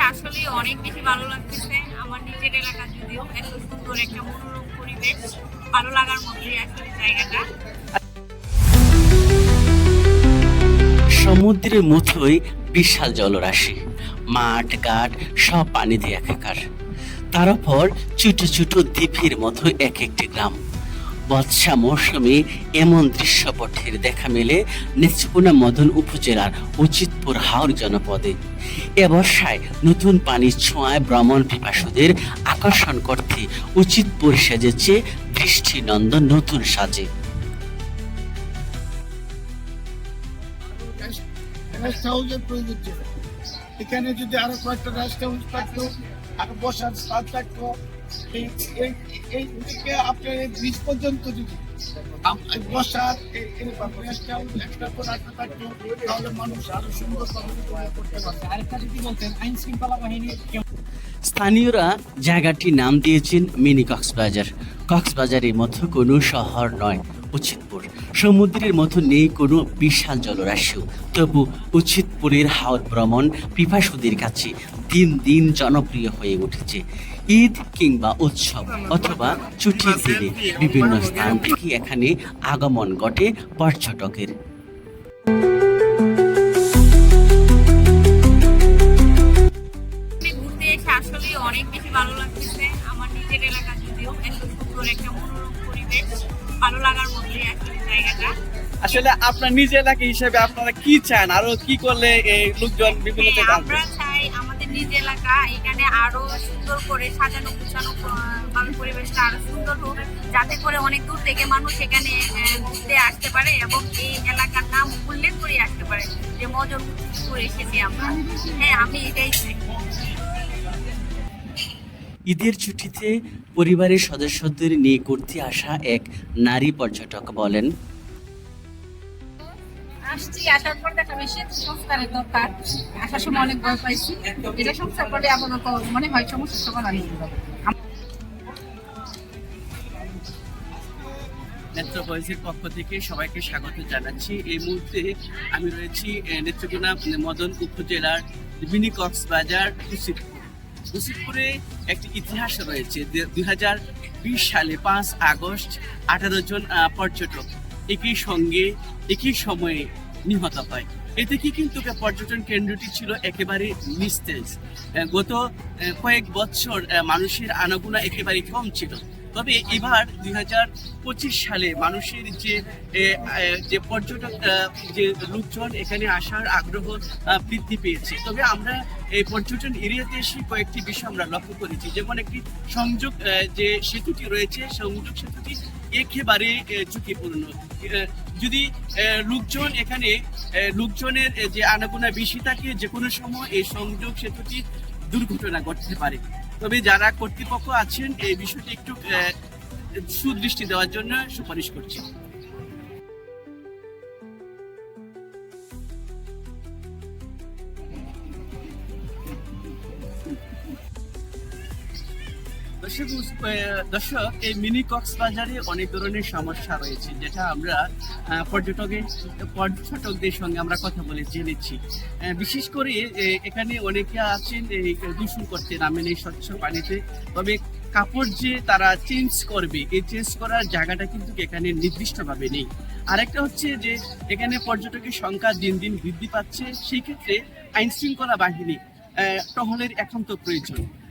এসে আসলে অনেক বেশি ভালো লাগতেছে। আমার নিজের এলাকা যদিও এত সুন্দর একটা মনোরম পরিবেশ, ভালো লাগার মতোই আসলে জায়গাটা। সমুদ্রের মতোই বিশাল জলরাশি, মাঠ ঘাট সব পানি দিয়ে একাকার। তার উপর ছোট ছোট দ্বীপের মতো এক একটি গ্রাম। বর্ষা মৌসুমে এমন দৃশ্যপটের দেখা মেলে নেত্রকোনা মদন উপজেলার উচিতপুর হাওর জনপদে। এ বর্ষায় নতুন পানির ছোঁয়ায় ভ্রমণ পিপাসুদের আকর্ষণ করতে উচিতপুর সেজেছে দৃষ্টিনন্দন নতুন সাজে। রেস্ট হাউসের প্রয়োজন ছিল। এখানে যদি আরো কয়েকটা রেস্ট হাউস থাকতো, আরো বসার স্থান থাকতো, এই দিকে আপনার এই ব্রিজ পর্যন্ত যদি বসার এরকম রেস্ট হাউস একটা করে রাখা থাকতো, তাহলে মানুষ আরো সুন্দরভাবে উপভোগ করতে পারতো। আরেকটা যদি বলতেন, আইন শৃঙ্খলা বাহিনী স্থানীয়রা জায়গাটির নাম দিয়েছেন মিনি কক্সবাজার। কক্সবাজারের মতো কোনো শহর নয় উচিতপুর, সমুদ্রের মতো নেই কোনো বিশাল জলরাশিও। তবু উচিতপুরের হাওর ভ্রমণ পিপাসুদের কাছে দিন দিন জনপ্রিয় হয়ে উঠেছে। ঈদ কিংবা উৎসব অথবা ছুটির দিনে বিভিন্ন স্থান থেকে এখানে আগমন ঘটে পর্যটকের। ঘুরতে এসে আসলে অনেক বেশি ভালো লাগতেছে। আমার নিজের এলাকা যদিও এত সুন্দর একটা মনোরম পরিবেশ, ভালো লাগার মতোই আসলে জায়গাটা। আসলে আপনার নিজ এলাকা হিসেবে আপনারা কি চান, আরো কি করলে এই লোকজন বিভিন্ন হ্যাঁ, জায়গায় আসবে? আমরা চাই আমাদের নিজ এলাকা এখানে আরো সুন্দর করে সাজানো গুছানো ভাবে পরিবেশটা আরো সুন্দর হোক, যাতে করে অনেক দূর থেকে মানুষ এখানে ঘুরতে আসতে পারে এবং এই এলাকার নাম উল্লেখ করে আসতে পারে যে মজন করে এসেছি আমরা। হ্যাঁ, আমি এটাই চাই। ঈদের ছুটিতে পরিবারের সদস্যদের নিয়ে ঘুরতে আসা এক নারী পর্যটক বলেন, আসছি, আসার পর দেখা বেশি সংস্কারের দরকার। আসার সময় অনেক ভয় পাইছি, এটা সংস্কার করলে আপাতত মনে হয় সমস্যা সমাধান হয়ে যাবে। নেত্র ভয়েসের পক্ষ থেকে সবাইকে স্বাগত জানাচ্ছি। এই মুহূর্তে আমি রয়েছি নেত্রকোনা মদন উপজেলার মিনি কক্সবাজার উচিতপুরে একটি ইতিহাস রয়েছে। 2020 সালে 5 আগস্ট 18 জন পর্যটক একই সঙ্গে একই সময়ে নিহত হয়। এ থেকে কিন্তু পর্যটন কেন্দ্রটি ছিল একেবারে নিস্তেজ। গত কয়েক বছর মানুষের আনাগোনা একেবারে কম ছিল। তবে এবার 2025 সালে মানুষের যে পর্যটক যে লোকজন এখানে আসার আগ্রহ বৃদ্ধি পেয়েছে। তবে আমরা এই পর্যটন এরিয়াতে এসে কয়েকটি বিষয় আমরা লক্ষ্য করেছি, যেমন একটি সংযোগ যে সেতুটি রয়েছে, সংযোগ সেতুটি একেবারে ঝুঁকিপূর্ণ। যদি লোকজনের যে আনাগোনা বেশি থাকে, যে কোনো সময় এই সংযোগ সেতুটি দুর্ঘটনা ঘটতে পারে। তবে যারা কর্তৃপক্ষ আছেন এই বিষয়টি একটু সুদৃষ্টি দেওয়ার জন্য সুপারিশ করছি। দর্শক, এই মিনি কক্সবাজারে অনেক ধরনের সমস্যা রয়েছে, যেটা আমরা পর্যটকদের সঙ্গে আমরা কথা বলে জেনেছি। বিশেষ করে এখানে অনেকে আছেন এই দূষণ করতে নামেন এই স্বচ্ছ পানিতে। তবে কাপড় যে তারা চেঞ্জ করবে, এই চেঞ্জ করার জায়গাটা কিন্তু এখানে নির্দিষ্টভাবে নেই। আরেকটা হচ্ছে যে এখানে পর্যটকের সংখ্যা দিন দিন বৃদ্ধি পাচ্ছে, সেই ক্ষেত্রে আইন শৃঙ্খলা বাহিনী টহলের একান্ত প্রয়োজন।